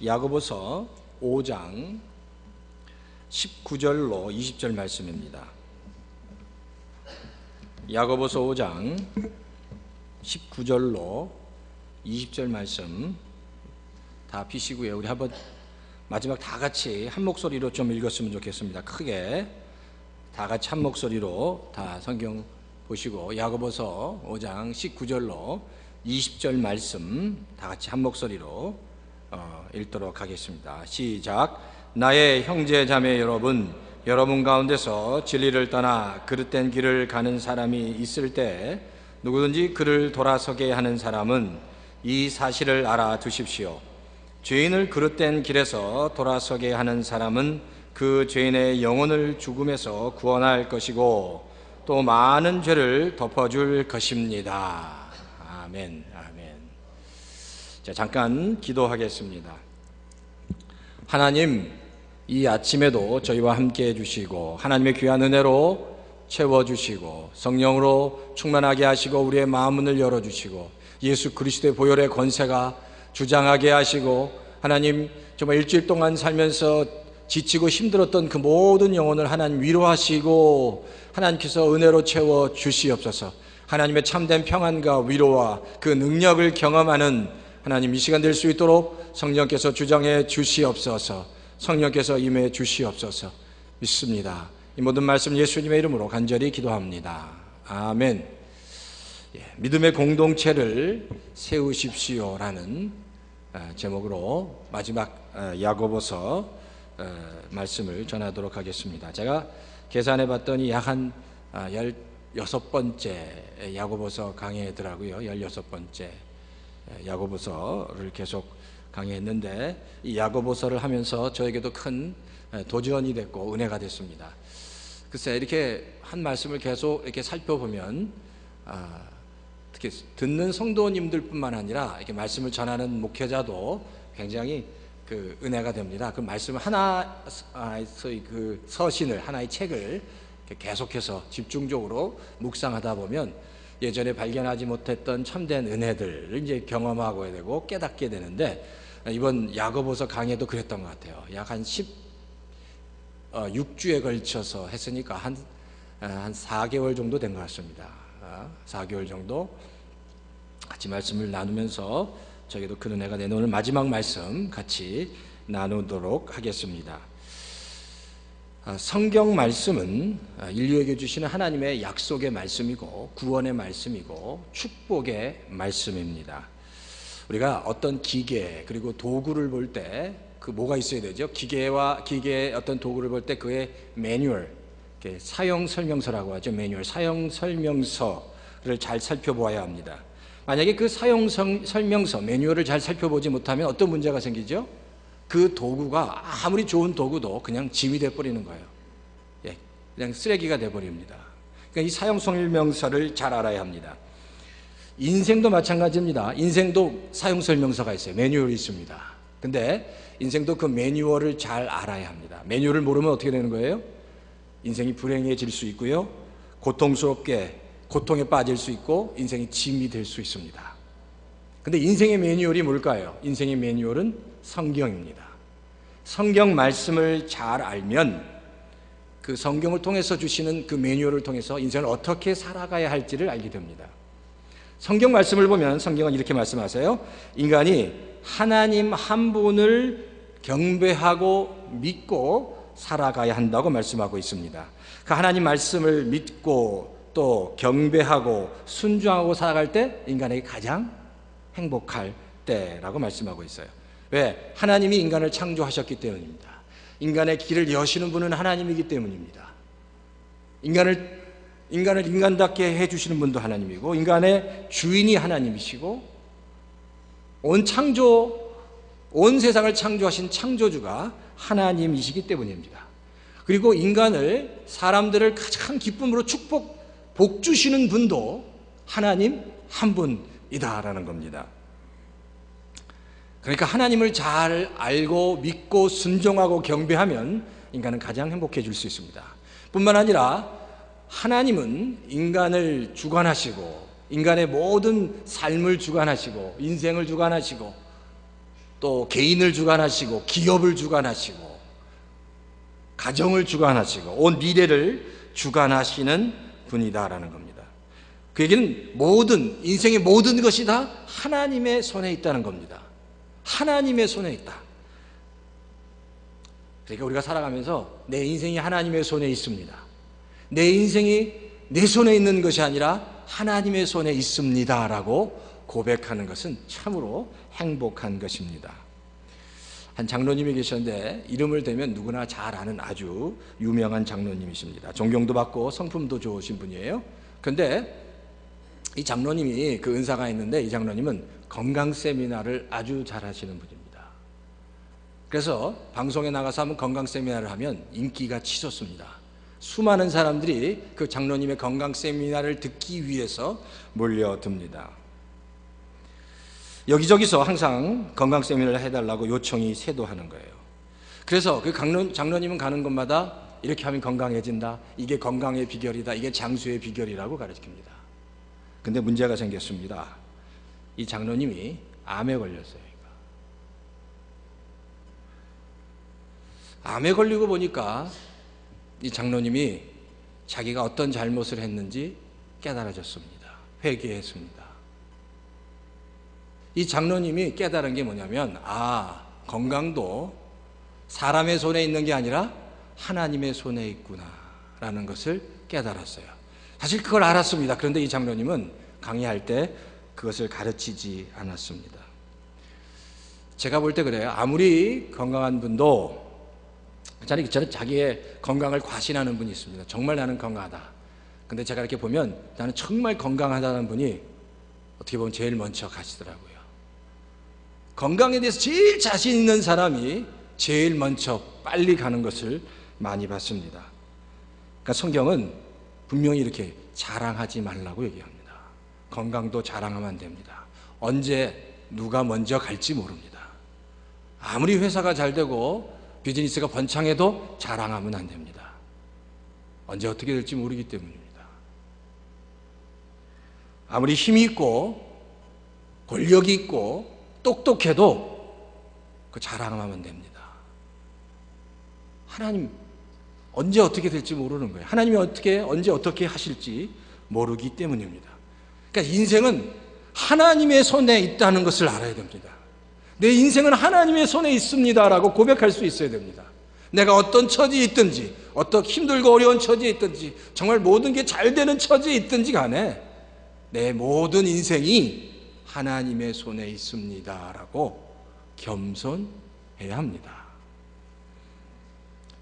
야고보서 5장 19절로 20절 말씀입니다. 야고보서 5장 19절로 20절 말씀 다 피시고요. 우리 한번 마지막 다 같이 한 목소리로 좀 읽었으면 좋겠습니다. 크게 다 같이 한 목소리로 다 성경 보시고 야고보서 5장 19절로 20절 말씀 다 같이 한 목소리로 읽도록 하겠습니다. 시작. 나의 형제 자매 여러분, 여러분 가운데서 진리를 떠나 그릇된 길을 가는 사람이 있을 때 누구든지 그를 돌아서게 하는 사람은 이 사실을 알아두십시오. 죄인을 그릇된 길에서 돌아서게 하는 사람은 그 죄인의 영혼을 죽음에서 구원할 것이고 또 많은 죄를 덮어줄 것입니다. 아멘. 아멘. 자, 잠깐 기도하겠습니다. 하나님, 이 아침에도 저희와 함께 해주시고 하나님의 귀한 은혜로 채워주시고 성령으로 충만하게 하시고 우리의 마음문을 열어주시고 예수 그리스도의 보혈의 권세가 주장하게 하시고 하나님 정말 일주일 동안 살면서 지치고 힘들었던 그 모든 영혼을 하나님 위로하시고 하나님께서 은혜로 채워주시옵소서. 하나님의 참된 평안과 위로와 그 능력을 경험하는 하나님 이 시간 될 수 있도록 성령께서 주장해 주시옵소서. 성령께서 임해 주시옵소서. 믿습니다. 이 모든 말씀 예수님의 이름으로 간절히 기도합니다. 아멘. 믿음의 공동체를 세우십시오라는 제목으로 마지막 야고보서 말씀을 전하도록 하겠습니다. 제가 계산해 봤더니 약 한 16번째 야고보서 강의더라고요. 16번째 야고보서를 계속 강의했는데 이 야고보서를 하면서 저에게도 큰 도전이 됐고 은혜가 됐습니다. 글쎄 이렇게 한 말씀을 계속 이렇게 살펴보면 특히 듣는 성도님들 뿐만 아니라 이렇게 말씀을 전하는 목회자도 굉장히 그 은혜가 됩니다. 그 말씀을 하나의 그 서신을 하나의 책을 계속해서 집중적으로 묵상하다 보면 예전에 발견하지 못했던 참된 은혜들을 이제 경험하고 되고 깨닫게 되는데 이번 야고보서 강의도 그랬던 것 같아요. 약 한 16주에 걸쳐서 했으니까 한 4개월 정도 된 것 같습니다. 4개월 정도 같이 말씀을 나누면서 저에게도 큰 은혜가 되는 오늘 마지막 말씀 같이 나누도록 하겠습니다. 성경 말씀은 인류에게 주시는 하나님의 약속의 말씀이고 구원의 말씀이고 축복의 말씀입니다. 우리가 어떤 기계 그리고 도구를 볼 때 그 뭐가 있어야 되죠? 기계의 어떤 도구를 볼 때 그의 매뉴얼, 사용 설명서라고 하죠. 매뉴얼, 사용 설명서를 잘 살펴보아야 합니다. 만약에 그 사용 설명서, 매뉴얼을 잘 살펴보지 못하면 어떤 문제가 생기죠? 그 도구가 아무리 좋은 도구도 그냥 짐이 돼버리는 거예요. 그냥 쓰레기가 돼버립니다. 그러니까 이 사용 설명서를 잘 알아야 합니다. 인생도 마찬가지입니다. 인생도 사용 설명서가 있어요. 매뉴얼이 있습니다. 근데 인생도 그 매뉴얼을 잘 알아야 합니다. 매뉴얼을 모르면 어떻게 되는 거예요? 인생이 불행해질 수 있고요. 고통에 빠질 수 있고 인생이 짐이 될 수 있습니다. 근데 인생의 매뉴얼이 뭘까요? 인생의 매뉴얼은 성경입니다. 성경 말씀을 잘 알면 그 성경을 통해서 주시는 그 매뉴얼을 통해서 인생을 어떻게 살아가야 할지를 알게 됩니다. 성경 말씀을 보면 성경은 이렇게 말씀하세요. 인간이 하나님 한 분을 경배하고 믿고 살아가야 한다고 말씀하고 있습니다. 그 하나님 말씀을 믿고 또 경배하고 순종하고 살아갈 때 인간에게 가장 행복할 때라고 말씀하고 있어요. 왜? 하나님이 인간을 창조하셨기 때문입니다. 인간의 길을 여시는 분은 하나님이기 때문입니다. 인간을 인간답게 해주시는 분도 하나님이고 인간의 주인이 하나님이시고 온 세상을 창조하신 창조주가 하나님이시기 때문입니다. 그리고 사람들을 가장 기쁨으로 복 주시는 분도 하나님 한 분이다라는 겁니다. 그러니까 하나님을 잘 알고 믿고 순종하고 경배하면 인간은 가장 행복해질 수 있습니다. 뿐만 아니라 하나님은 인간을 주관하시고 인간의 모든 삶을 주관하시고 인생을 주관하시고 또 개인을 주관하시고 기업을 주관하시고 가정을 주관하시고 온 미래를 주관하시는 분이다라는 겁니다. 그 얘기는 인생의 모든 것이 다 하나님의 손에 있다는 겁니다. 하나님의 손에 있다. 그러니까 우리가 살아가면서 내 인생이 하나님의 손에 있습니다. 내 인생이 내 손에 있는 것이 아니라 하나님의 손에 있습니다라고 고백하는 것은 참으로 행복한 것입니다. 한 장로님이 계셨는데 이름을 대면 누구나 잘 아는 아주 유명한 장로님이십니다. 존경도 받고 성품도 좋으신 분이에요. 그런데 이 장로님이 그 은사가 있는데 이 장로님은 건강 세미나를 아주 잘 하시는 분입니다. 그래서 방송에 나가서 한번 건강 세미나를 하면 인기가 치솟습니다. 수많은 사람들이 그 장로님의 건강 세미나를 듣기 위해서 몰려듭니다. 여기저기서 항상 건강 세미나를 해달라고 요청이 쇄도하는 거예요. 그래서 그 장로님은 가는 곳마다 이렇게 하면 건강해진다, 이게 건강의 비결이다, 이게 장수의 비결이라고 가르칩니다. 근데 문제가 생겼습니다. 이 장로님이 암에 걸렸어요. 암에 걸리고 보니까 이 장로님이 자기가 어떤 잘못을 했는지 깨달아졌습니다. 회개했습니다. 이 장로님이 깨달은 게 뭐냐면, 건강도 사람의 손에 있는 게 아니라 하나님의 손에 있구나 라는 것을 깨달았어요. 사실 그걸 알았습니다. 그런데 이 장로님은 강의할 때 그것을 가르치지 않았습니다. 제가 볼 때 그래요. 아무리 건강한 분도 저는 자기의 건강을 과신하는 분이 있습니다. 정말 나는 건강하다. 근데 제가 이렇게 보면 나는 정말 건강하다는 분이 어떻게 보면 제일 먼저 가시더라고요. 건강에 대해서 제일 자신 있는 사람이 제일 먼저 빨리 가는 것을 많이 봤습니다. 그러니까 성경은 분명히 이렇게 자랑하지 말라고 얘기합니다. 건강도 자랑하면 안 됩니다. 언제 누가 먼저 갈지 모릅니다. 아무리 회사가 잘 되고 비즈니스가 번창해도 자랑하면 안 됩니다. 언제 어떻게 될지 모르기 때문입니다. 아무리 힘이 있고 권력이 있고 똑똑해도 그 자랑하면 안 됩니다. 하나님 언제 어떻게 될지 모르는 거예요. 하나님이 언제 어떻게 하실지 모르기 때문입니다. 그러니까 인생은 하나님의 손에 있다는 것을 알아야 됩니다. 내 인생은 하나님의 손에 있습니다라고 고백할 수 있어야 됩니다. 내가 어떤 처지에 있든지, 어떤 힘들고 어려운 처지에 있든지, 정말 모든 게 잘 되는 처지에 있든지 간에 내 모든 인생이 하나님의 손에 있습니다라고 겸손해야 합니다.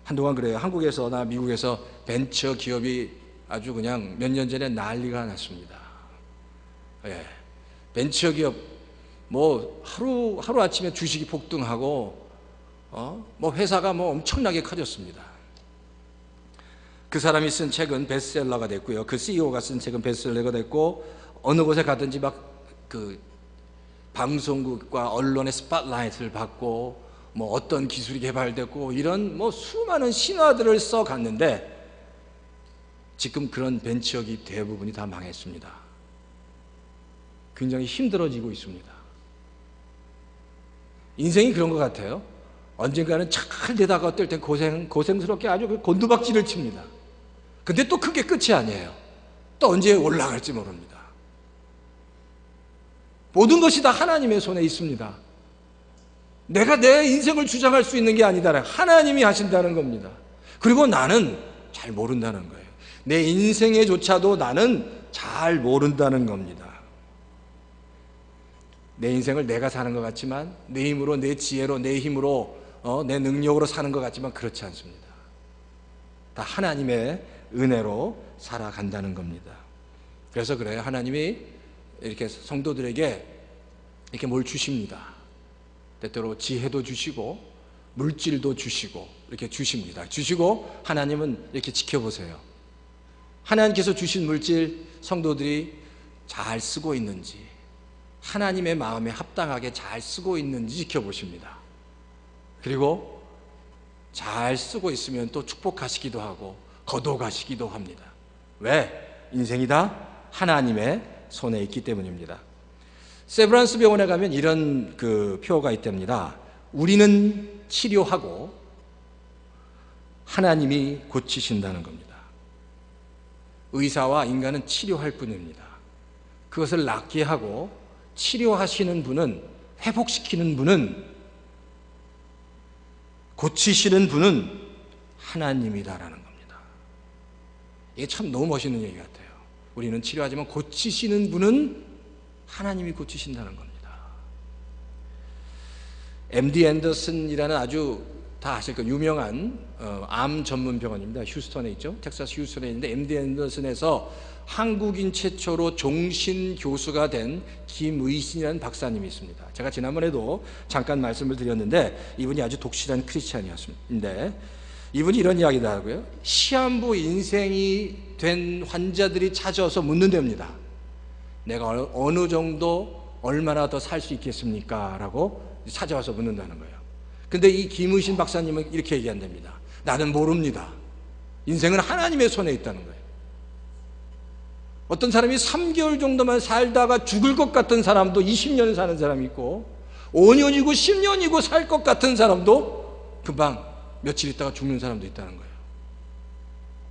한동안 그래요. 한국에서나 미국에서 벤처 기업이 아주 그냥 몇 년 전에 난리가 났습니다. 벤처 기업 뭐 하루 아침에 주식이 폭등하고 뭐 회사가 뭐 엄청나게 커졌습니다. 그 사람이 쓴 책은 베스트셀러가 됐고요. 그 CEO가 쓴 책은 베스트셀러가 됐고, 어느 곳에 가든지 막 그 방송국과 언론의 스팟라이트를 받고 뭐 어떤 기술이 개발됐고 이런 뭐 수많은 신화들을 써갔는데 지금 그런 벤처 기업 대부분이 다 망했습니다. 굉장히 힘들어지고 있습니다. 인생이 그런 것 같아요. 언젠가는 잘 되다가 어떨 땐 고생스럽게 아주 곤두박질을 칩니다. 근데 또 그게 끝이 아니에요. 또 언제 올라갈지 모릅니다. 모든 것이 다 하나님의 손에 있습니다. 내가 내 인생을 주장할 수 있는 게 아니다. 하나님이 하신다는 겁니다. 그리고 나는 잘 모른다는 거예요. 내 인생에조차도 나는 잘 모른다는 겁니다. 내 인생을 내가 사는 것 같지만, 내 힘으로, 내 지혜로, 내 힘으로, 내 능력으로 사는 것 같지만 그렇지 않습니다. 다 하나님의 은혜로 살아간다는 겁니다. 그래서 그래요. 하나님이 이렇게 성도들에게 이렇게 뭘 주십니다. 때때로 지혜도 주시고 물질도 주시고 이렇게 주십니다. 주시고 하나님은 이렇게 지켜보세요. 하나님께서 주신 물질 성도들이 잘 쓰고 있는지, 하나님의 마음에 합당하게 잘 쓰고 있는지 지켜보십니다. 그리고 잘 쓰고 있으면 또 축복하시기도 하고 거둬가시기도 합니다. 왜? 인생이 다 하나님의 손에 있기 때문입니다. 세브란스 병원에 가면 이런 그 표가 있답니다. 우리는 치료하고 하나님이 고치신다는 겁니다. 의사와 인간은 치료할 뿐입니다. 그것을 낫게 하고 치료하시는 분은, 회복시키는 분은, 고치시는 분은 하나님이다라는 겁니다. 이게 참 너무 멋있는 얘기 같아요. 우리는 치료하지만 고치시는 분은 하나님이 고치신다는 겁니다. MD 앤더슨이라는 아주 다 아실 거 유명한 암 전문 병원입니다. 휴스턴에 있죠. 텍사스 휴스턴에 있는데 MD 앤더슨에서 한국인 최초로 종신 교수가 된 김의신이라는 박사님이 있습니다. 제가 지난번에도 잠깐 말씀을 드렸는데 이분이 아주 독실한 크리스찬이었습니다. 이분이 이런 이야기를 하고요. 시한부 인생이 된 환자들이 찾아와서 묻는답니다. 내가 어느 정도 얼마나 더 살 수 있겠습니까? 라고 찾아와서 묻는다는 거예요. 근데 이 김의신 박사님은 이렇게 얘기한답니다. 나는 모릅니다. 인생은 하나님의 손에 있다는 거예요. 어떤 사람이 3개월 정도만 살다가 죽을 것 같은 사람도 20년 사는 사람이 있고 5년이고 10년이고 살 것 같은 사람도 금방 며칠 있다가 죽는 사람도 있다는 거예요.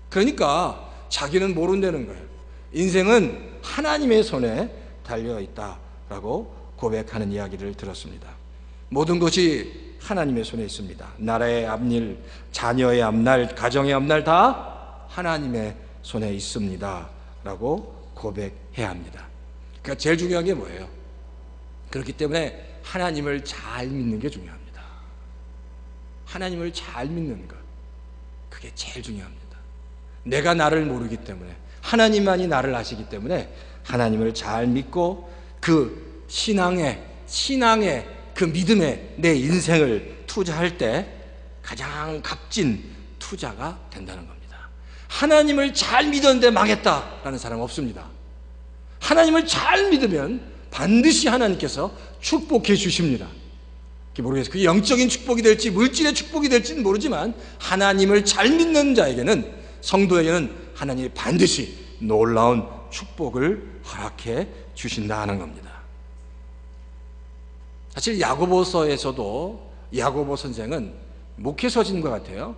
그러니까 자기는 모른다는 거예요. 인생은 하나님의 손에 달려있다라고 고백하는 이야기를 들었습니다. 모든 것이 하나님의 손에 있습니다. 나라의 앞일, 자녀의 앞날, 가정의 앞날 다 하나님의 손에 있습니다 라고 고백해야 합니다. 그러니까 제일 중요한 게 뭐예요? 그렇기 때문에 하나님을 잘 믿는 게 중요합니다. 하나님을 잘 믿는 것, 그게 제일 중요합니다. 내가 나를 모르기 때문에, 하나님만이 나를 아시기 때문에 하나님을 잘 믿고 그 신앙에 그 믿음에 내 인생을 투자할 때 가장 값진 투자가 된다는 겁니다. 하나님을 잘 믿었는데 망했다라는 사람 없습니다. 하나님을 잘 믿으면 반드시 하나님께서 축복해 주십니다. 모르겠어요. 그게 영적인 축복이 될지 물질의 축복이 될지는 모르지만 하나님을 잘 믿는 자에게는, 성도에게는 하나님이 반드시 놀라운 축복을 허락해 주신다는 겁니다. 사실 야고보서에서도 야고보 선생은 목회서신과 같아요.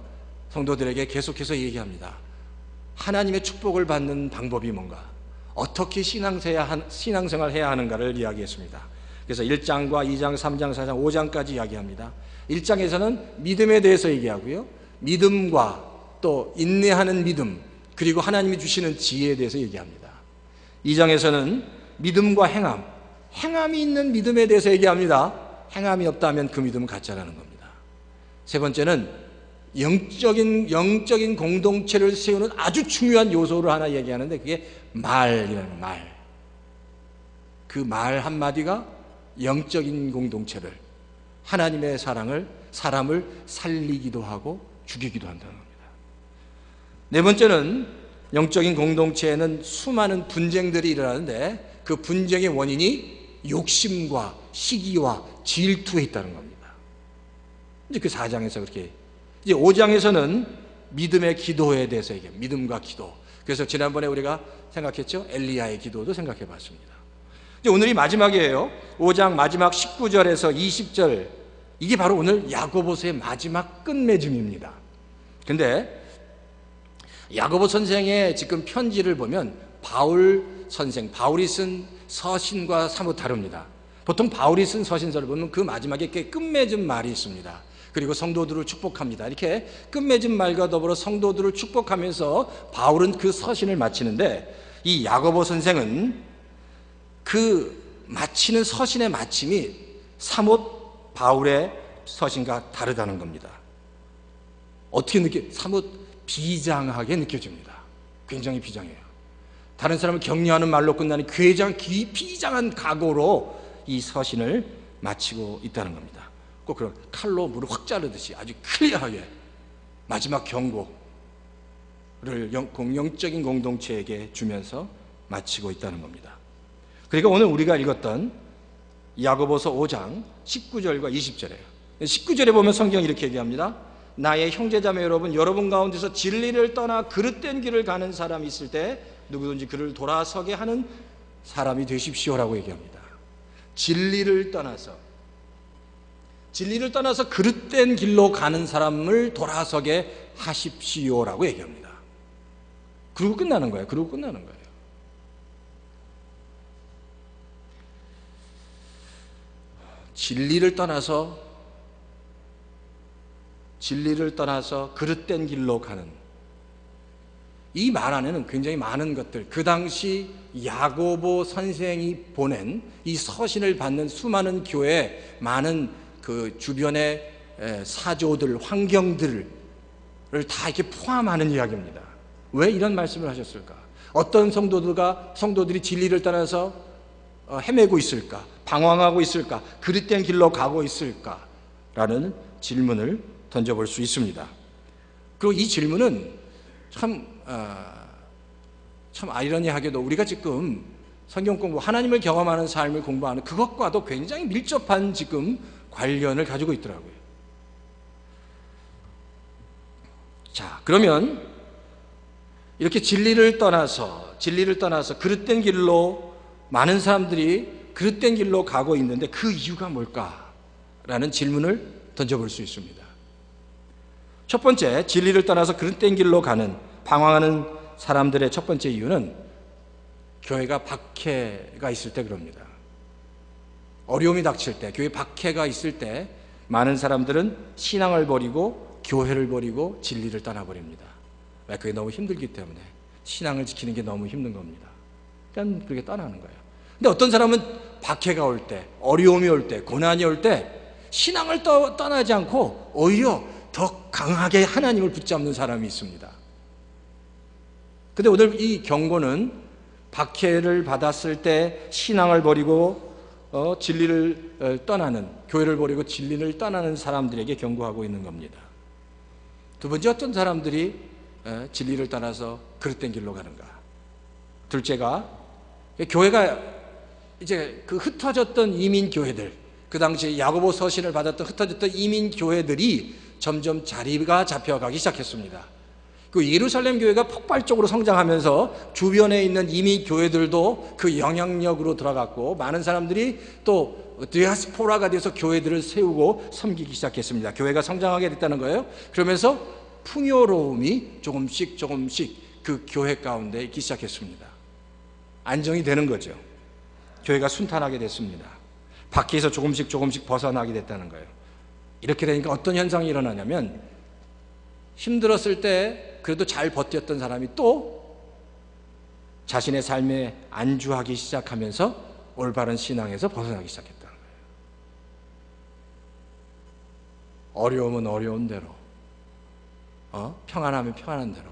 성도들에게 계속해서 얘기합니다. 하나님의 축복을 받는 방법이 뭔가, 어떻게 신앙생활 해야 하는가를 이야기했습니다. 그래서 1장과 2장, 3장, 4장, 5장까지 이야기합니다. 1장에서는 믿음에 대해서 얘기하고요, 믿음과 또 인내하는 믿음, 그리고 하나님이 주시는 지혜에 대해서 얘기합니다. 2장에서는 믿음과 행함이 있는 믿음에 대해서 얘기합니다. 행함이 없다면 그 믿음은 가짜라는 겁니다. 세 번째는 영적인 공동체를 세우는 아주 중요한 요소를 하나 얘기하는데, 그게 말이라는 말. 그 말 한마디가 영적인 공동체를, 하나님의 사람을 살리기도 하고 죽이기도 한다는 겁니다. 네 번째는 영적인 공동체에는 수많은 분쟁들이 일어나는데 그 분쟁의 원인이 욕심과 시기와 질투에 있다는 겁니다. 이제 그 4장에서 그렇게, 이제 5장에서는 믿음의 기도에 대해서 얘기해요. 믿음과 기도. 그래서 지난번에 우리가 생각했죠? 엘리야의 기도도 생각해 봤습니다. 이제 오늘이 마지막이에요. 5장 마지막 19절에서 20절, 이게 바로 오늘 야고보서의 마지막 끝맺음입니다. 근데 야고보 선생의 지금 편지를 보면 바울이 쓴 서신과 사뭇 다릅니다. 보통 바울이 쓴 서신서를 보면 그 마지막에 끝맺음 말이 있습니다. 그리고 성도들을 축복합니다. 이렇게 끝맺음 말과 더불어 성도들을 축복하면서 바울은 그 서신을 마치는데, 이 야고보 선생은 그 마치는 서신의 마침이 사뭇 바울의 서신과 다르다는 겁니다. 어떻게 사뭇 비장하게 느껴집니다. 굉장히 비장해요. 다른 사람을 격려하는 말로 끝나는 비장한 각오로 이 서신을 마치고 있다는 겁니다. 꼭 그런 칼로 물을 확 자르듯이 아주 클리어하게 마지막 경고를 영적인 공동체에게 주면서 마치고 있다는 겁니다. 그러니까 오늘 우리가 읽었던 야고보서 5장 19절과 20절이에요. 19절에 보면 성경이 이렇게 얘기합니다. 나의 형제자매 여러분 가운데서 진리를 떠나 그릇된 길을 가는 사람이 있을 때 누구든지 그를 돌아서게 하는 사람이 되십시오라고 얘기합니다. 진리를 떠나서 그릇된 길로 가는 사람을 돌아서게 하십시오라고 얘기합니다. 그리고 끝나는 거예요. 진리를 떠나서 그릇된 길로 가는, 이 말 안에는 굉장히 많은 것들, 그 당시 야고보 선생이 보낸 이 서신을 받는 수많은 교회, 많은 그 주변의 사조들, 환경들을 다 이렇게 포함하는 이야기입니다. 왜 이런 말씀을 하셨을까? 어떤 성도들이 진리를 떠나서 헤매고 있을까? 방황하고 있을까? 그릇된 길로 가고 있을까? 라는 질문을 던져볼 수 있습니다. 그리고 이 질문은 참 아이러니하게도 우리가 지금 성경 공부, 하나님을 경험하는 삶을 공부하는 그것과도 굉장히 밀접한 지금 관련을 가지고 있더라고요. 자, 그러면 이렇게 진리를 떠나서 그릇된 길로, 많은 사람들이 그릇된 길로 가고 있는데 그 이유가 뭘까라는 질문을 던져볼 수 있습니다. 첫 번째, 진리를 떠나서 그릇된 길로 가는, 방황하는 사람들의 첫 번째 이유는 교회가 박해가 있을 때 그럽니다. 어려움이 닥칠 때, 교회 박해가 있을 때 많은 사람들은 신앙을 버리고 교회를 버리고 진리를 떠나버립니다. 왜? 그게 너무 힘들기 때문에. 신앙을 지키는 게 너무 힘든 겁니다. 그러니까 그렇게 떠나는 거예요. 근데 어떤 사람은 박해가 올 때, 어려움이 올 때, 고난이 올 때 신앙을 떠나지 않고 오히려 더 강하게 하나님을 붙잡는 사람이 있습니다. 근데 오늘 이 경고는 박해를 받았을 때 신앙을 버리고 진리를 떠나는, 교회를 버리고 진리를 떠나는 사람들에게 경고하고 있는 겁니다. 두 번째, 어떤 사람들이 진리를 떠나서 그릇된 길로 가는가? 둘째가 교회가 이제 그 흩어졌던 이민 교회들, 그 당시 야고보 서신을 받았던 흩어졌던 이민 교회들이 점점 자리가 잡혀가기 시작했습니다. 그 예루살렘 교회가 폭발적으로 성장하면서 주변에 있는 이민 교회들도 그 영향력으로 들어갔고, 많은 사람들이 또 디아스포라가 돼서 교회들을 세우고 섬기기 시작했습니다. 교회가 성장하게 됐다는 거예요. 그러면서 풍요로움이 조금씩 그 교회 가운데 있기 시작했습니다. 안정이 되는 거죠. 교회가 순탄하게 됐습니다. 밖에서 조금씩 벗어나게 됐다는 거예요. 이렇게 되니까 어떤 현상이 일어나냐면, 힘들었을 때 그래도 잘 버텼던 사람이 또 자신의 삶에 안주하기 시작하면서 올바른 신앙에서 벗어나기 시작했다는 거예요. 어려움은 어려운 대로, 평안하면 평안한 대로.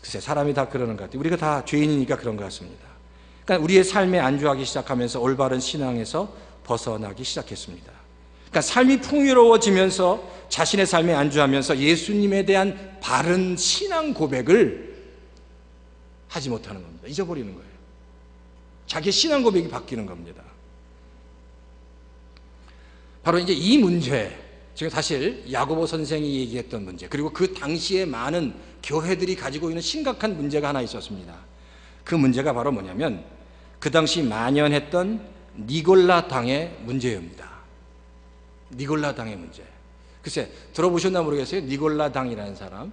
글쎄, 사람이 다 그러는 것 같아요. 우리가 다 죄인이니까 그런 것 같습니다. 그러니까 우리의 삶에 안주하기 시작하면서 올바른 신앙에서 벗어나기 시작했습니다. 그러니까 삶이 풍요로워지면서 자신의 삶에 안주하면서 예수님에 대한 바른 신앙 고백을 하지 못하는 겁니다. 잊어버리는 거예요. 자기의 신앙 고백이 바뀌는 겁니다. 바로 이제 이 문제, 지금 사실 야고보 선생이 얘기했던 문제, 그리고 그 당시에 많은 교회들이 가지고 있는 심각한 문제가 하나 있었습니다. 그 문제가 바로 뭐냐면, 그 당시 만연했던 니골라 당의 문제입니다. 니골라 당의 문제. 글쎄, 들어보셨나 모르겠어요. 니골라 당이라는 사람.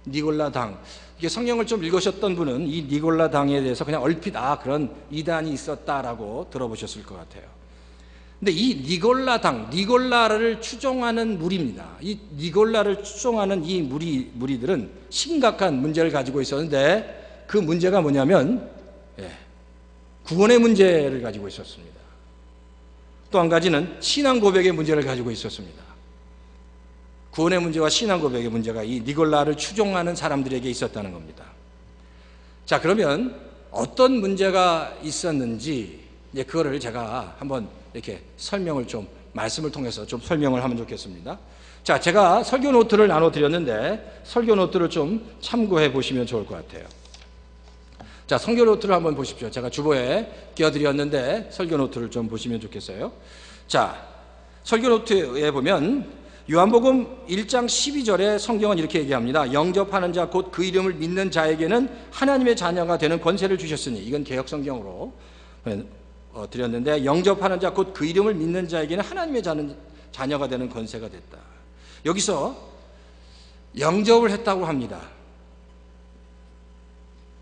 니골라 당. 이게 성경을 좀 읽으셨던 분은 이 니골라 당에 대해서 그냥 얼핏 그런 이단이 있었다라고 들어보셨을 것 같아요. 근데 이 니골라 당, 니골라를 추종하는 무리입니다. 이 니골라를 추종하는 이 무리들은 심각한 문제를 가지고 있었는데, 그 문제가 뭐냐면 구원의 문제를 가지고 있었습니다. 또 한 가지는 신앙 고백의 문제를 가지고 있었습니다. 구원의 문제와 신앙 고백의 문제가 이 니골라를 추종하는 사람들에게 있었다는 겁니다. 자, 그러면 어떤 문제가 있었는지 그거를 제가 한번 이렇게 말씀을 통해서 좀 설명을 하면 좋겠습니다. 자, 제가 설교 노트를 나눠드렸는데 설교 노트를 좀 참고해 보시면 좋을 것 같아요. 자, 설교 노트를 한번 보십시오. 제가 주보에 끼워드렸는데 설교 노트를 좀 보시면 좋겠어요. 자, 설교 노트에 보면 요한복음 1장 12절에 성경은 이렇게 얘기합니다. 영접하는 자 곧 그 이름을 믿는 자에게는 하나님의 자녀가 되는 권세를 주셨으니, 이건 개혁성경으로 드렸는데, 영접하는 자 곧 그 이름을 믿는 자에게는 하나님의 자녀가 되는 권세가 됐다. 여기서 영접을 했다고 합니다.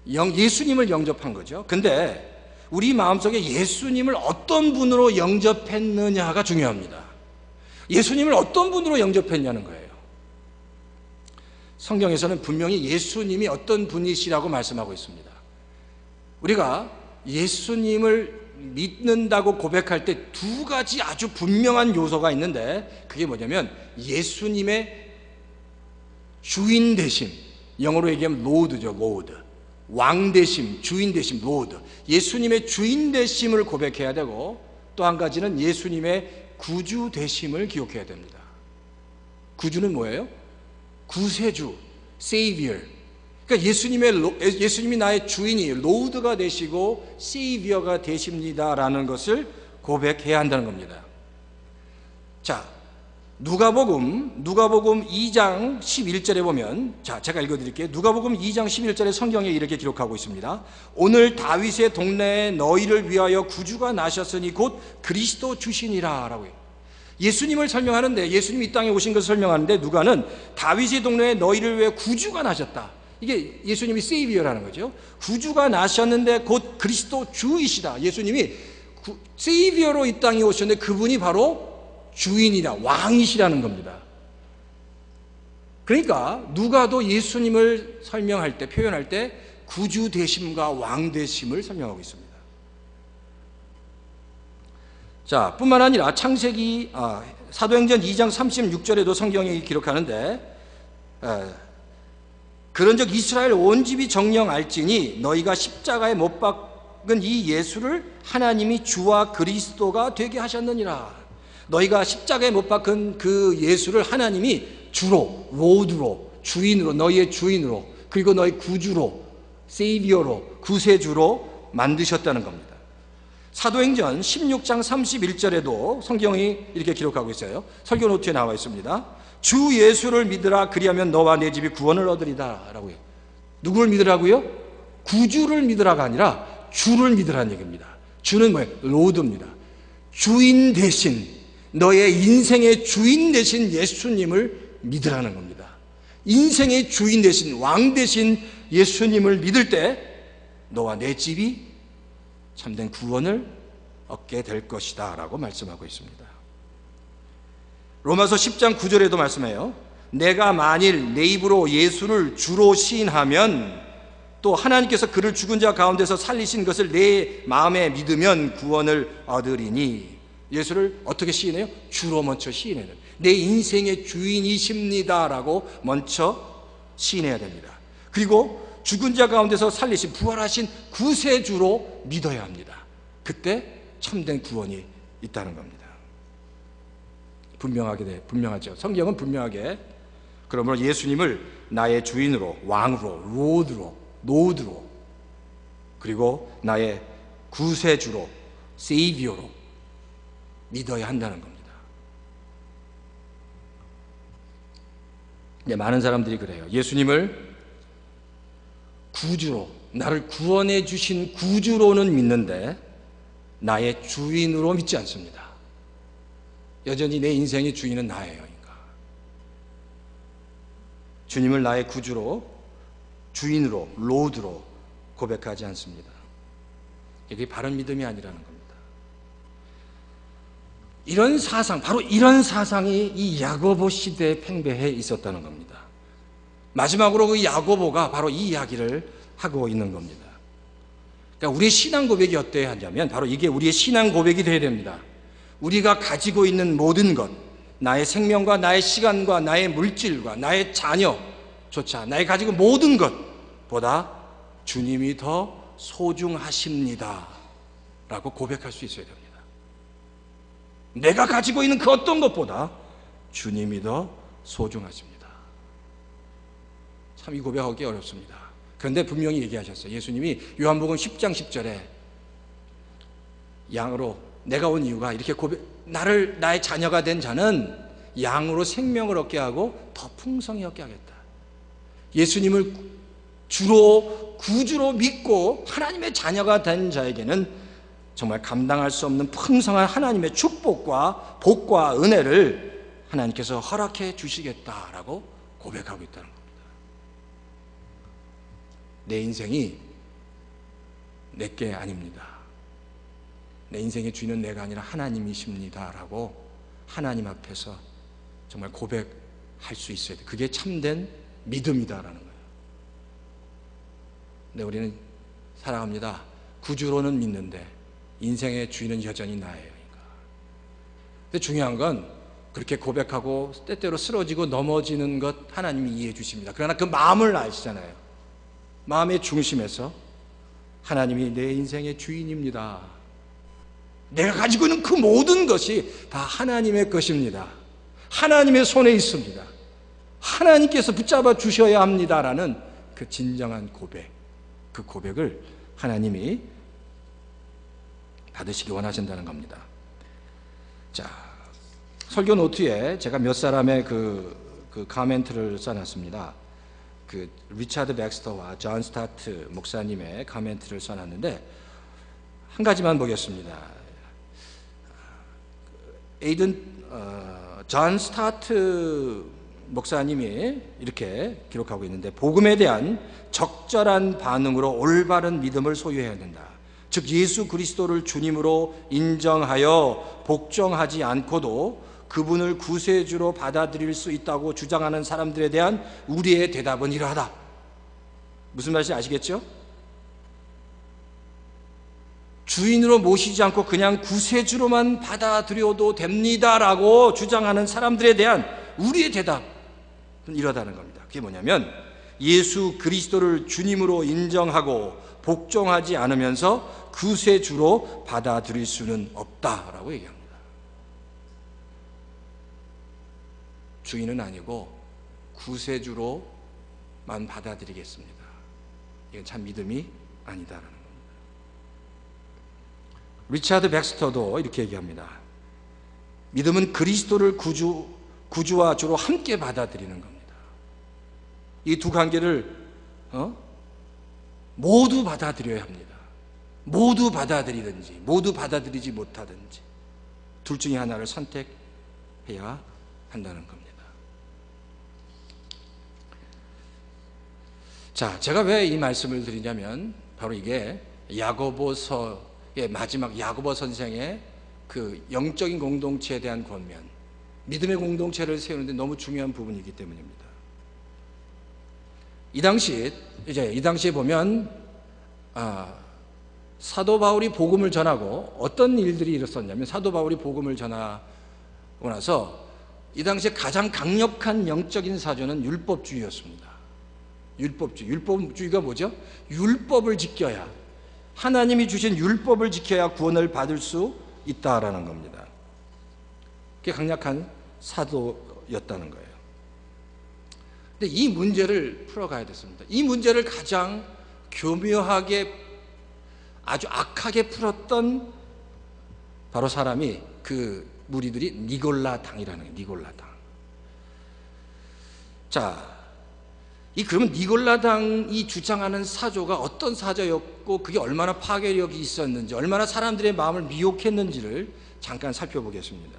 예수님을 영접한 거죠. 근데 우리 마음속에 예수님을 어떤 분으로 영접했느냐가 중요합니다. 예수님을 어떤 분으로 영접했냐는 거예요. 성경에서는 분명히 예수님이 어떤 분이시라고 말씀하고 있습니다. 우리가 예수님을 믿는다고 고백할 때 두 가지 아주 분명한 요소가 있는데, 그게 뭐냐면 예수님의 주인 되심, 영어로 얘기하면 로드죠. 로드. 왕 되심, 주인 되심, 로드. 예수님의 주인 되심을 고백해야 되고, 또 한 가지는 예수님의 구주 되심을 기억해야 됩니다. 구주는 뭐예요? 구세주, Savior. 그러니까 예수님이 나의 주인이 로드가 되시고 세이비어가 되십니다라는 것을 고백해야 한다는 겁니다. 자, 누가복음 2장 11절에 보면, 자, 제가 읽어드릴게요. 누가복음 2장 11절에 성경에 이렇게 기록하고 있습니다. 오늘 다윗의 동네에 너희를 위하여 구주가 나셨으니 곧 그리스도 주시니라 라고 해요. 예수님을 설명하는데, 예수님이 이 땅에 오신 것을 설명하는데, 누가는 다윗의 동네에 너희를 위해 구주가 나셨다. 이게 예수님이 세이비어라는 거죠. 구주가 나셨는데 곧 그리스도 주이시다. 예수님이 세이비어로 이 땅에 오셨는데 그분이 바로 주인이라, 왕이시라는 겁니다. 그러니까 누가도 예수님을 설명할 때, 표현할 때 구주 되심과 왕 되심을 설명하고 있습니다. 자, 뿐만 아니라 창세기 사도행전 2장 36절에도 성경이 기록하는데, 그런즉 이스라엘 온 집이 정녕 알지니 너희가 십자가에 못 박은 이 예수를 하나님이 주와 그리스도가 되게 하셨느니라. 너희가 십자가에 못 박은 그 예수를 하나님이 주로, 로드로, 주인으로, 너희의 주인으로, 그리고 너희 구주로, 세이비어로, 구세주로 만드셨다는 겁니다. 사도행전 16장 31절에도 성경이 이렇게 기록하고 있어요. 설교 노트에 나와 있습니다. 주 예수를 믿으라, 그리하면 너와 내 집이 구원을 얻으리다 라고요. 누구를 믿으라고요? 구주를 믿으라가 아니라 주를 믿으라는 얘기입니다. 주는 뭐예요? 로드입니다. 주인 대신, 너의 인생의 주인 되신 예수님을 믿으라는 겁니다. 인생의 주인 되신, 왕 되신 예수님을 믿을 때 너와 내 집이 참된 구원을 얻게 될 것이다 라고 말씀하고 있습니다. 로마서 10장 9절에도 말씀해요. 내가 만일 내 입으로 예수를 주로 시인하면, 또 하나님께서 그를 죽은 자 가운데서 살리신 것을 내 마음에 믿으면 구원을 얻으리니. 예수를 어떻게 시인해요? 주로 먼저 시인해요. 내 인생의 주인이십니다 라고 먼저 시인해야 됩니다. 그리고 죽은 자 가운데서 살리신, 부활하신 구세주로 믿어야 합니다. 그때 참된 구원이 있다는 겁니다. 분명하죠. 성경은 분명하게, 그러므로 예수님을 나의 주인으로, 왕으로, 로드로, 그리고 나의 구세주로, 세이비어로 믿어야 한다는 겁니다. 네, 많은 사람들이 그래요. 예수님을 구주로, 나를 구원해 주신 구주로는 믿는데 나의 주인으로 믿지 않습니다. 여전히 내 인생의 주인은 나예요. 그러니까 주님을 나의 구주로, 주인으로, 로드로 고백하지 않습니다. 이게 바른 믿음이 아니라는 겁니다. 이런 사상, 바로 이런 사상이 이 야고보 시대에 팽배해 있었다는 겁니다. 마지막으로 그 야고보가 바로 이 이야기를 하고 있는 겁니다. 그러니까 우리의 신앙 고백이 어때야 하냐면, 바로 이게 우리의 신앙 고백이 되어야 됩니다. 우리가 가지고 있는 모든 것, 나의 생명과 나의 시간과 나의 물질과 나의 자녀조차, 나의 가지고 모든 것보다 주님이 더 소중하십니다 라고 고백할 수 있어야 됩니다. 내가 가지고 있는 그 어떤 것보다 주님이 더 소중하십니다. 참 이 고백하기 어렵습니다. 그런데 분명히 얘기하셨어요. 예수님이 요한복음 10장 10절에 양으로 내가 온 이유가 이렇게 나의 자녀가 된 자는 양으로 생명을 얻게 하고 더 풍성히 얻게 하겠다. 예수님을 주로 구주로 믿고 하나님의 자녀가 된 자에게는 정말 감당할 수 없는 풍성한 하나님의 축복과 복과 은혜를 하나님께서 허락해 주시겠다라고 고백하고 있다는 겁니다. 내 인생이 내게 아닙니다. 내 인생의 주인은 내가 아니라 하나님이십니다라고 하나님 앞에서 정말 고백할 수 있어야 돼. 그게 참된 믿음이다라는 거예요. 근데 우리는 살아갑니다. 구주로는 믿는데 인생의 주인은 여전히 나예요. 근데 중요한 건 그렇게 고백하고 때때로 쓰러지고 넘어지는 것 하나님이 이해해 주십니다. 그러나 그 마음을 아시잖아요. 마음의 중심에서 하나님이 내 인생의 주인입니다. 내가 가지고 있는 그 모든 것이 다 하나님의 것입니다. 하나님의 손에 있습니다. 하나님께서 붙잡아 주셔야 합니다라는 그 진정한 고백, 그 고백을 하나님이 받으시기 원하신다는 겁니다. 자, 설교 노트에 제가 몇 사람의 그 카멘트를 써놨습니다. 그 리차드 백스터와 존 스타트 목사님의 카멘트를 써놨는데 한 가지만 보겠습니다. 존 스타트 목사님이 이렇게 기록하고 있는데, 복음에 대한 적절한 반응으로 올바른 믿음을 소유해야 된다. 즉 예수 그리스도를 주님으로 인정하여 복종하지 않고도 그분을 구세주로 받아들일 수 있다고 주장하는 사람들에 대한 우리의 대답은 이러하다. 무슨 말인지 아시겠죠? 주인으로 모시지 않고 그냥 구세주로만 받아들여도 됩니다라고 주장하는 사람들에 대한 우리의 대답은 이러다는 겁니다. 그게 뭐냐면 예수 그리스도를 주님으로 인정하고 복종하지 않으면서 구세주로 받아들일 수는 없다라고 얘기합니다. 주인은 아니고 구세주로만 받아들이겠습니다. 이건 참 믿음이 아니다라는 겁니다. 리차드 백스터도 이렇게 얘기합니다. 믿음은 그리스도를 구주와 주로 함께 받아들이는 겁니다. 이 두 관계를 모두 받아들여야 합니다. 모두 받아들이든지 모두 받아들이지 못하든지 둘 중에 하나를 선택해야 한다는 겁니다. 자, 제가 왜 이 말씀을 드리냐면 바로 이게 야고보서의 마지막 야고보 선생의 그 영적인 공동체에 대한 권면, 믿음의 공동체를 세우는데 너무 중요한 부분이기 때문입니다. 이 당시에 보면 사도 바울이 복음을 전하고 어떤 일들이 일어섰냐면, 사도 바울이 복음을 전하고 나서 이 당시에 가장 강력한 영적인 사조는 율법주의였습니다. 율법주의가 뭐죠? 율법을 지켜야, 하나님이 주신 율법을 지켜야 구원을 받을 수 있다라는 겁니다. 그게 강력한 사도였다는 거예요. 근데 이 문제를 풀어가야 됐습니다. 이 문제를 가장 교묘하게, 아주 악하게 풀었던 바로 사람이, 그 무리들이 니골라당이라는 거예요. 니골라당. 자, 그러면 니골라당이 주장하는 사조가 어떤 사조였고 그게 얼마나 파괴력이 있었는지, 얼마나 사람들의 마음을 미혹했는지를 잠깐 살펴보겠습니다.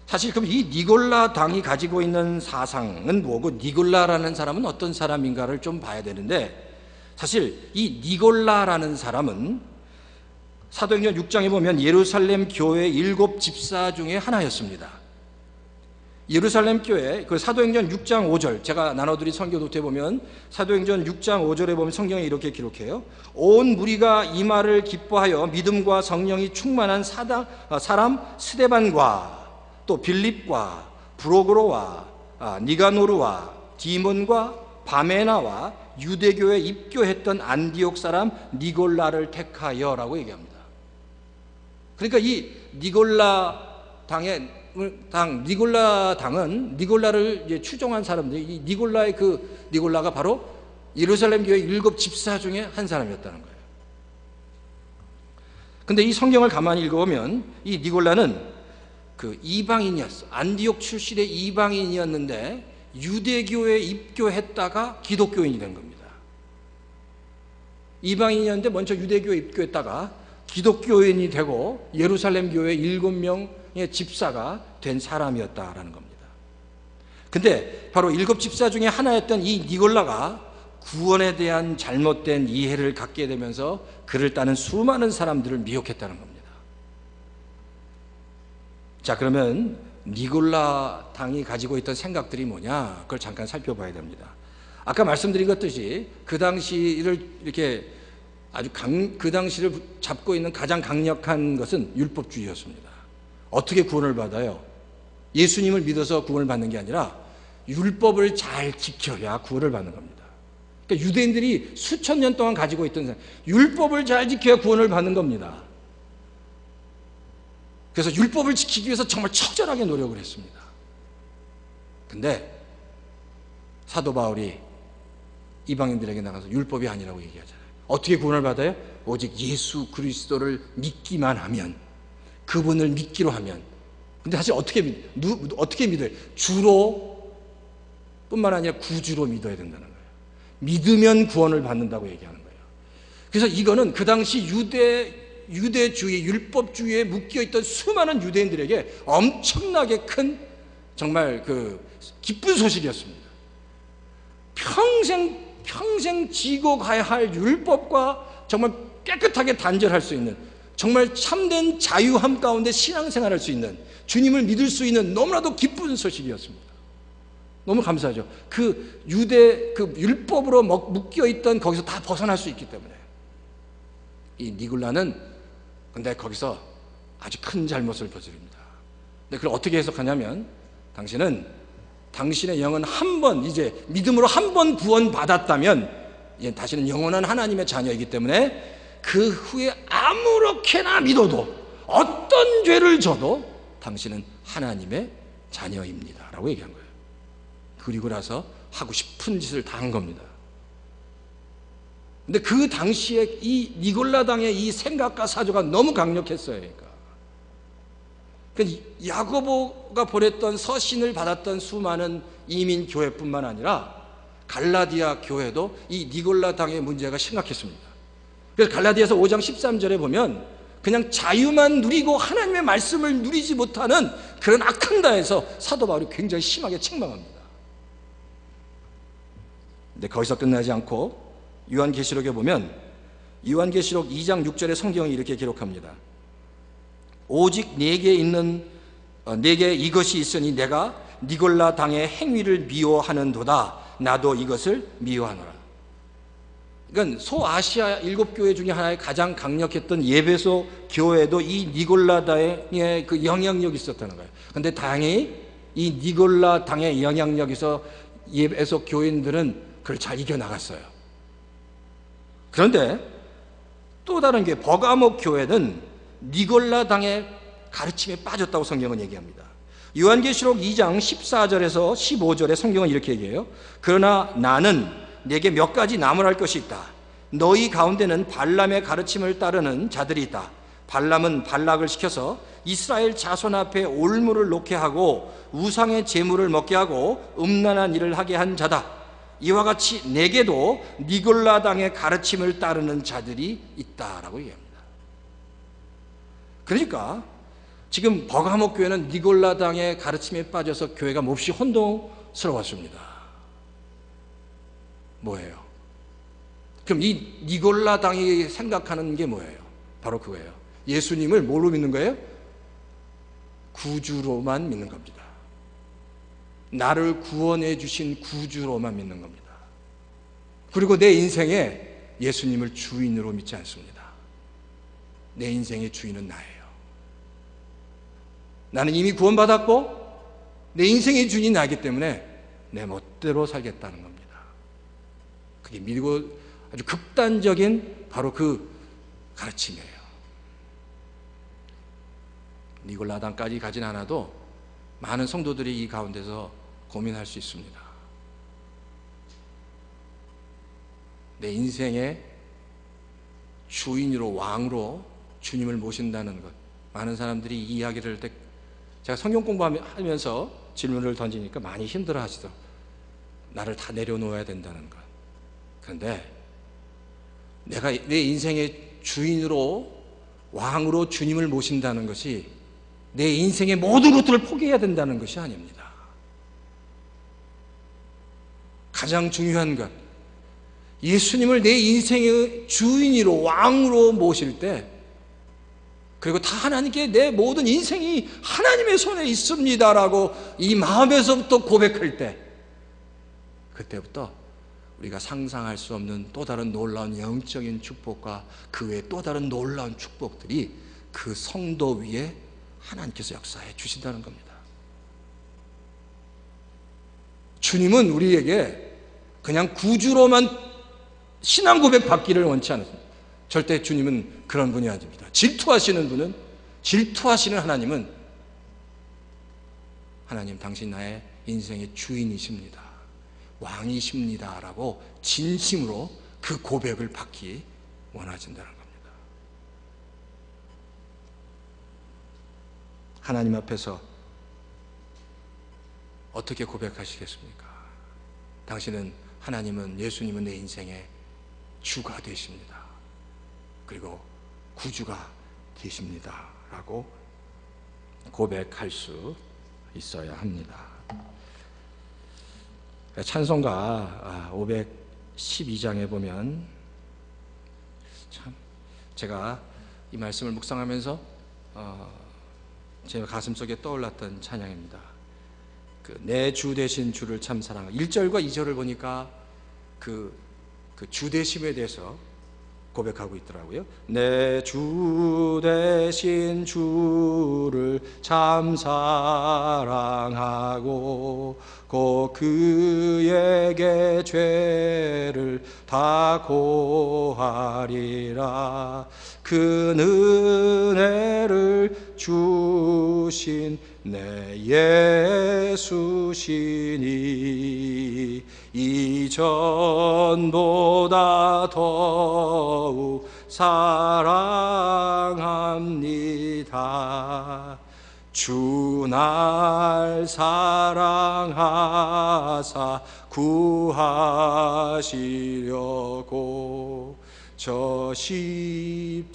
사실 그럼 이 니골라당이 가지고 있는 사상은 뭐고, 니골라라는 사람은 어떤 사람인가를 좀 봐야 되는데, 사실 이 니골라라는 사람은 사도행전 6장에 보면 예루살렘 교회 7 집사 중에 하나였습니다. 예루살렘 교회, 그 사도행전 6장 5절, 제가 나눠드린 선교 노트에 보면 사도행전 6장 5절에 보면 성경에 이렇게 기록해요. 온 무리가 이 말을 기뻐하여 믿음과 성령이 충만한 사람 스데반과 또 빌립과 브로그로와 니가노르와 디몬과 바메나와 유대교에 입교했던 안디옥 사람 니골라를 택하여라고 얘기합니다. 그러니까 이 니골라당은 니골라를 추종한 사람들, 이 니골라가 바로 예루살렘 교회 7 집사 중에 한 사람이었다는 거예요. 근데 이 성경을 가만히 읽어보면 이 니골라는 그 이방인이었어. 안디옥 출신의 이방인이었는데 유대교에 입교했다가 기독교인이 된 겁니다. 이방인이었는데 먼저 유대교에 입교했다가 기독교인이 되고 예루살렘 교회 7명의 집사가 된 사람이었다라는 겁니다. 근데 바로 7집사 중에 하나였던 이 니골라가 구원에 대한 잘못된 이해를 갖게 되면서 그를 따른 수많은 사람들을 미혹했다는 겁니다. 자, 그러면 니골라 당이 가지고 있던 생각들이 뭐냐? 그걸 잠깐 살펴봐야 됩니다. 아까 말씀드린 것듯이 그 당시를 이렇게 그 당시를 잡고 있는 가장 강력한 것은 율법주의였습니다. 어떻게 구원을 받아요? 예수님을 믿어서 구원을 받는 게 아니라 율법을 잘 지켜야 구원을 받는 겁니다. 그러니까 유대인들이 수천 년 동안 가지고 있던 율법을 잘 지켜야 구원을 받는 겁니다. 그래서 율법을 지키기 위해서 정말 처절하게 노력을 했습니다. 근데 사도 바울이 이방인들에게 나가서 율법이 아니라고 얘기하잖아요. 어떻게 구원을 받아요? 오직 예수 그리스도를 믿기만 하면, 그분을 믿기로 하면. 근데 사실 어떻게 믿어요? 주로 뿐만 아니라 구주로 믿어야 된다는 거예요. 믿으면 구원을 받는다고 얘기하는 거예요. 그래서 이거는 그 당시 유대주의, 율법주의에 묶여있던 수많은 유대인들에게 엄청나게 큰 정말 기쁜 소식이었습니다. 평생 지고 가야 할 율법과 정말 깨끗하게 단절할 수 있는, 정말 참된 자유함 가운데 신앙생활할 수 있는, 주님을 믿을 수 있는 너무나도 기쁜 소식이었습니다. 너무 감사하죠. 율법으로 묶여있던 거기서 다 벗어날 수 있기 때문에. 이 니골라는 근데 거기서 아주 큰 잘못을 저지릅니다. 근데 그걸 어떻게 해석하냐면, 당신의 영은 한 번, 이제 믿음으로 한 번 구원받았다면 이제 다시는 영원한 하나님의 자녀이기 때문에 그 후에 아무렇게나 믿어도, 어떤 죄를 져도 당신은 하나님의 자녀입니다 라고 얘기한 거예요. 그리고 나서 하고 싶은 짓을 다 한 겁니다. 근데 그 당시에 이 니골라 당의 이 생각과 사조가 너무 강력했어요. 그러니까 야고보가 보냈던 서신을 받았던 수많은 이민 교회뿐만 아니라 갈라디아 교회도 이 니골라 당의 문제가 심각했습니다. 그래서 갈라디아서 5장 13절에 보면 그냥 자유만 누리고 하나님의 말씀을 누리지 못하는 그런 악한 자에서 사도 바울이 굉장히 심하게 책망합니다. 근데 거기서 끝나지 않고 요한계시록에 보면, 요한계시록 2장 6절에 성경이 이렇게 기록합니다. 오직 내게 이것이 있으니 내가 니골라 당의 행위를 미워하는도다. 나도 이것을 미워하노라. 그러니까 소아시아 7교회 중에 하나의 가장 강력했던 예배소 교회도 이 니골라 당의 그 영향력이 있었다는 거예요. 그런데 다행히 이 니골라 당의 영향력에서 예배소 교인들은 그걸 잘 이겨나갔어요. 그런데 또 다른 게 버가모 교회는 니골라 당의 가르침에 빠졌다고 성경은 얘기합니다. 요한계시록 2장 14절에서 15절에 성경은 이렇게 얘기해요. 그러나 나는 내게 몇 가지 나무랄 것이 있다. 너희 가운데는 발람의 가르침을 따르는 자들이 있다. 발람은 발락을 시켜서 이스라엘 자손 앞에 올무를 놓게 하고 우상의 제물을 먹게 하고 음란한 일을 하게 한 자다. 이와 같이 내게도 니골라 당의 가르침을 따르는 자들이 있다라고 얘기합니다. 그러니까 지금 버가모 교회는 니골라 당의 가르침에 빠져서 교회가 몹시 혼동스러웠습니다. 뭐예요? 그럼 이 니골라 당이 생각하는 게 뭐예요? 바로 그거예요. 예수님을 뭘로 믿는 거예요? 구주로만 믿는 겁니다. 나를 구원해 주신 구주로만 믿는 겁니다. 그리고 내 인생에 예수님을 주인으로 믿지 않습니다. 내 인생의 주인은 나예요. 나는 이미 구원받았고 내 인생의 주인이 나기 때문에 내 멋대로 살겠다는 겁니다. 그게 믿고 아주 극단적인 바로 그 가르침이에요. 니골라당까지 가진 않아도 많은 성도들이 이 가운데서 고민할 수 있습니다. 내 인생의 주인으로, 왕으로 주님을 모신다는 것. 많은 사람들이 이 이야기를 할 때 제가 성경 공부하면서 질문을 던지니까 많이 힘들어 하시죠. 나를 다 내려놓아야 된다는 것. 그런데 내가 내 인생의 주인으로 왕으로 주님을 모신다는 것이 내 인생의 모든 것들을 포기해야 된다는 것이 아닙니다. 가장 중요한 것, 예수님을 내 인생의 주인으로 왕으로 모실 때, 그리고 다 하나님께 내 모든 인생이 하나님의 손에 있습니다라고 이 마음에서부터 고백할 때, 그때부터 우리가 상상할 수 없는 또 다른 놀라운 영적인 축복과 그 외에 또 다른 놀라운 축복들이 그 성도 위에 하나님께서 역사해 주신다는 겁니다. 주님은 우리에게 그냥 구주로만 신앙 고백 받기를 원치 않습니다. 절대 주님은 그런 분이 아닙니다. 질투하시는 하나님은, 하나님 당신 나의 인생의 주인이십니다, 왕이십니다 라고 진심으로 그 고백을 받기 원하신다는 겁니다. 하나님 앞에서 어떻게 고백하시겠습니까? 당신은, 하나님은, 예수님은 내 인생의 주가 되십니다, 그리고 구주가 되십니다 라고 고백할 수 있어야 합니다. 찬송가 512장에 보면, 참 제가 이 말씀을 묵상하면서 제 가슴속에 떠올랐던 찬양입니다. 내 주 되신 주를 참 사랑하고, 1절과 2절을 보니까 그 주 되심에 대해서 고백하고 있더라고요. 내 주 되신 주를 참 사랑하고 곧 그에게 죄를 다 고하리라. 그 은혜를 주신 내 예수시니 이전보다 더욱 사랑합니다. 주 날 사랑하사 구하시려고 저 십자가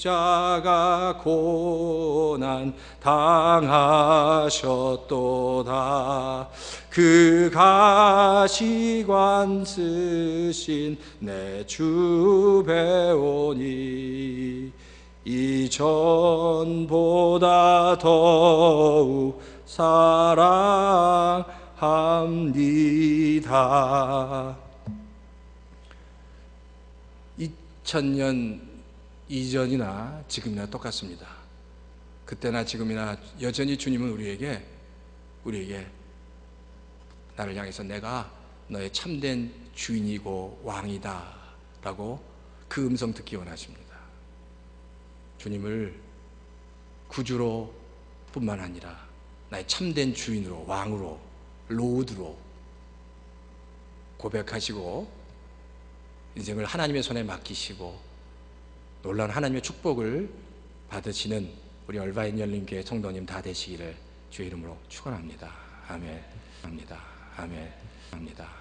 고난 당하셨도다. 그 가시관 쓰신 내 주 배우니 이전보다 더욱 사랑합니다. 2000년 이전이나 지금이나 똑같습니다. 그때나 지금이나 여전히 주님은 우리에게 나를 향해서 내가 너의 참된 주인이고 왕이다 라고 그 음성 듣기 원하십니다. 주님을 구주로 뿐만 아니라 나의 참된 주인으로, 왕으로, 로드로 고백하시고 인생을 하나님의 손에 맡기시고 놀라운 하나님의 축복을 받으시는 우리 얼바인 열린교회 성도님 다 되시기를 주의 이름으로 축원합니다. 아멘. 합니다. 아멘. 합니다.